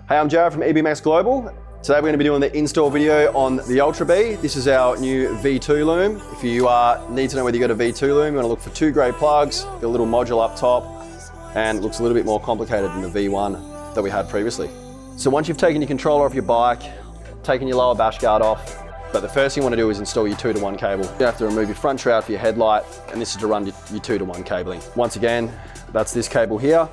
Hey, I'm Jared from EBMX Global. Today we're going to be doing the install video on the Ultra Bee. This is our new V2 loom. If you need to know whether you got a V2 loom, you want to look for 2 grey plugs, got a little module up top, and it looks a little bit more complicated than the V1 that we had previously. So once you've taken your controller off your bike, taken your lower bash guard off, but the first thing you want to do is install your 2-to-1 cable. You have to remove your front shroud for your headlight, and this is to run your 2-to-1 cabling. Once again, that's this cable here,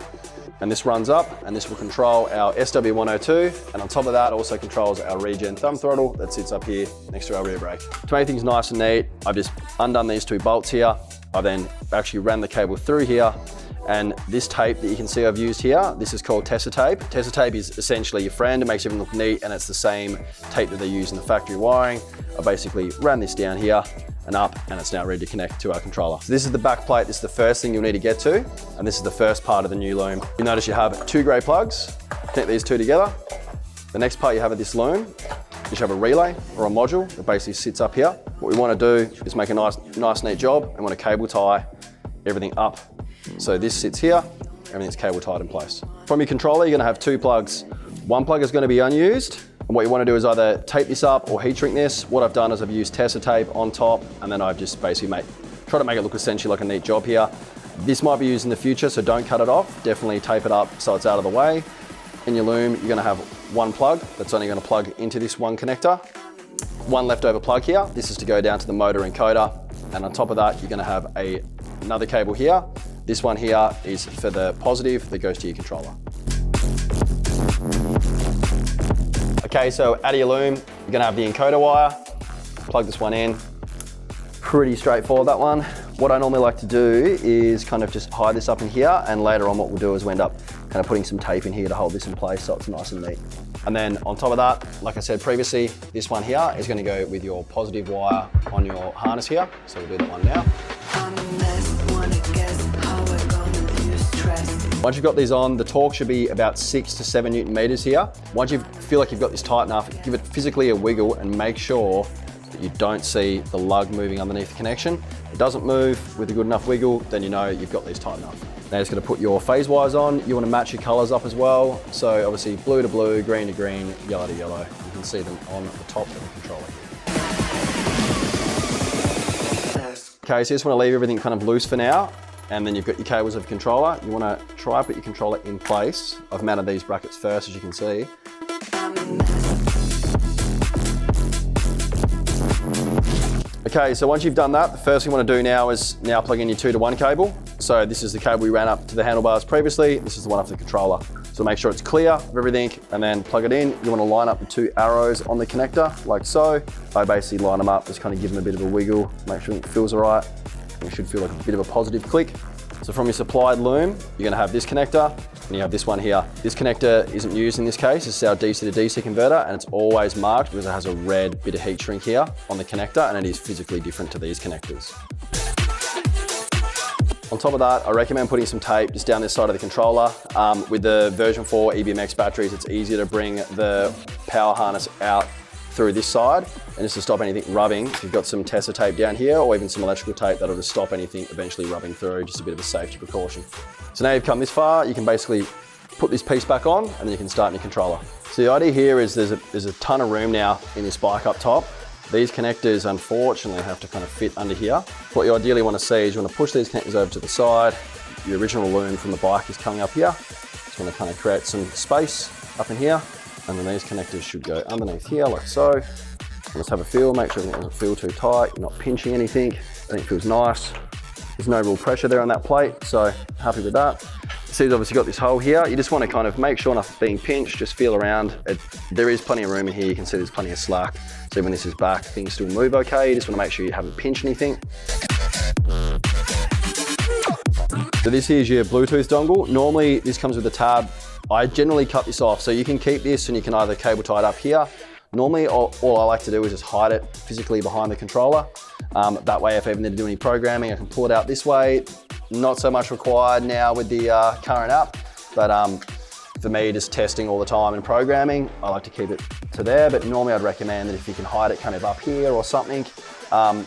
and this runs up, and this will control our SW102, and on top of that also controls our regen thumb throttle that sits up here next to our rear brake. To make things nice and neat, I've just undone these 2 bolts here. I then actually ran the cable through here, and this tape that you can see I've used here, this is called Tessa tape. Tessa tape is essentially your friend. It makes everything look neat, and it's the same tape that they use in the factory wiring. I basically ran this down here and up, and it's now ready to connect to our controller. So this is the back plate. This is the first thing you'll need to get to, and this is the first part of the new loom. You notice you have 2 grey plugs. Connect these 2 together. The next part you have of this loom, you should have a relay or a module that basically sits up here. What we want to do is make a nice neat job, and want to cable tie everything up. So this sits here, everything's cable tied in place. From your controller, you're going to have 2 plugs. One plug is going to be unused, and what you want to do is either tape this up or heat shrink this. What I've done is I've used Tessa tape on top, and then I've just basically try to make it look essentially like a neat job here. This might be used in the future, so don't cut it off. Definitely tape it up so it's out of the way. In your loom, you're going to have 1 plug that's only going to plug into this 1 connector. 1 leftover plug here. This is to go down to the motor encoder, and on top of that, you're going to have another cable here. This one here is for the positive that goes to your controller. Okay, so out of your loom, you're gonna have the encoder wire. Plug this one in. Pretty straightforward, that one. What I normally like to do is kind of just hide this up in here, and later on what we'll do is we'll end up kind of putting some tape in here to hold this in place so it's nice and neat. And then on top of that, like I said previously, this one here is gonna go with your positive wire on your harness here. So we'll do that one now. Once you've got these on, the torque should be about 6 to 7 Newton meters here. Once you feel like you've got this tight enough, give it physically a wiggle and make sure that you don't see the lug moving underneath the connection. If it doesn't move with a good enough wiggle, then you know you've got these tight enough. Now you're just gonna put your phase wires on. You wanna match your colors up as well. So obviously blue to blue, green to green, yellow to yellow. You can see them on the top of the controller here. Okay, so you just wanna leave everything kind of loose for now. And then you've got your cables of your controller. You want to try and put your controller in place. I've mounted these brackets first, as you can see. Okay, so once you've done that, the first thing you want to do now is plug in your 2-to-1 cable. So this is the cable we ran up to the handlebars previously. This is the one off the controller. So make sure it's clear of everything and then plug it in. You want to line up the 2 arrows on the connector, like so. I basically line them up, just kind of give them a bit of a wiggle, make sure it feels all right. You should feel like a bit of a positive click. So from your supplied loom, you're gonna have this connector, and you have this one here. This connector isn't used in this case. This is our DC to DC converter, and it's always marked because it has a red bit of heat shrink here on the connector, and it is physically different to these connectors. On top of that, I recommend putting some tape just down this side of the controller. With the version 4 EBMX batteries, it's easier to bring the power harness out through this side, and just to stop anything rubbing, if you've got some Tessa tape down here or even some electrical tape, that'll just stop anything eventually rubbing through, just a bit of a safety precaution. So now you've come this far, you can basically put this piece back on and then you can start your controller. So the idea here is there's a ton of room now in this bike up top. These connectors unfortunately have to kind of fit under here. What you ideally want to see is you want to push these connectors over to the side. Your original loom from the bike is coming up here. Just want to kind of create some space up in here. And then these connectors should go underneath here like so. Let's have a feel, make sure it doesn't feel too tight, you're not pinching anything. I think it feels nice. There's no real pressure there on that plate, so happy with that. See, it's obviously got this hole here. You just want to kind of make sure nothing's being pinched, just feel around. There is plenty of room in here, you can see there's plenty of slack. So when this is back, things still move okay. You just want to make sure you haven't pinched anything. So this here is your Bluetooth dongle. Normally this comes with a tab. I generally cut this off, so you can keep this and you can either cable tie it up here. Normally, all I like to do is just hide it physically behind the controller. That way, if I ever need to do any programming, I can pull it out this way. Not so much required now with the current app, but for me, just testing all the time and programming, I like to keep it to there, but normally I'd recommend that if you can hide it kind of up here or something,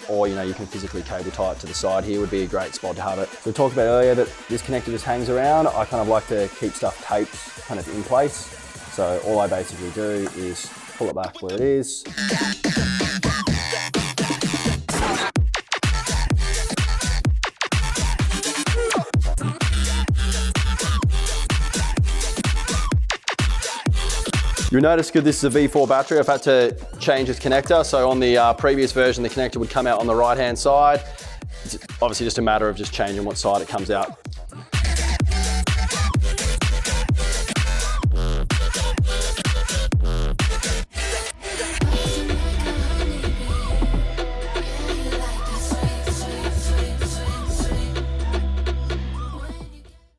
or you can physically cable tie it to the side here would be a great spot to have it. So we talked about earlier that this connector just hangs around. I kind of like to keep stuff taped kind of in place. So all I basically do is pull it back where it is. You'll notice because this is a V4 battery, I've had to change its connector. So on the previous version, the connector would come out on the right-hand side. It's obviously just a matter of just changing what side it comes out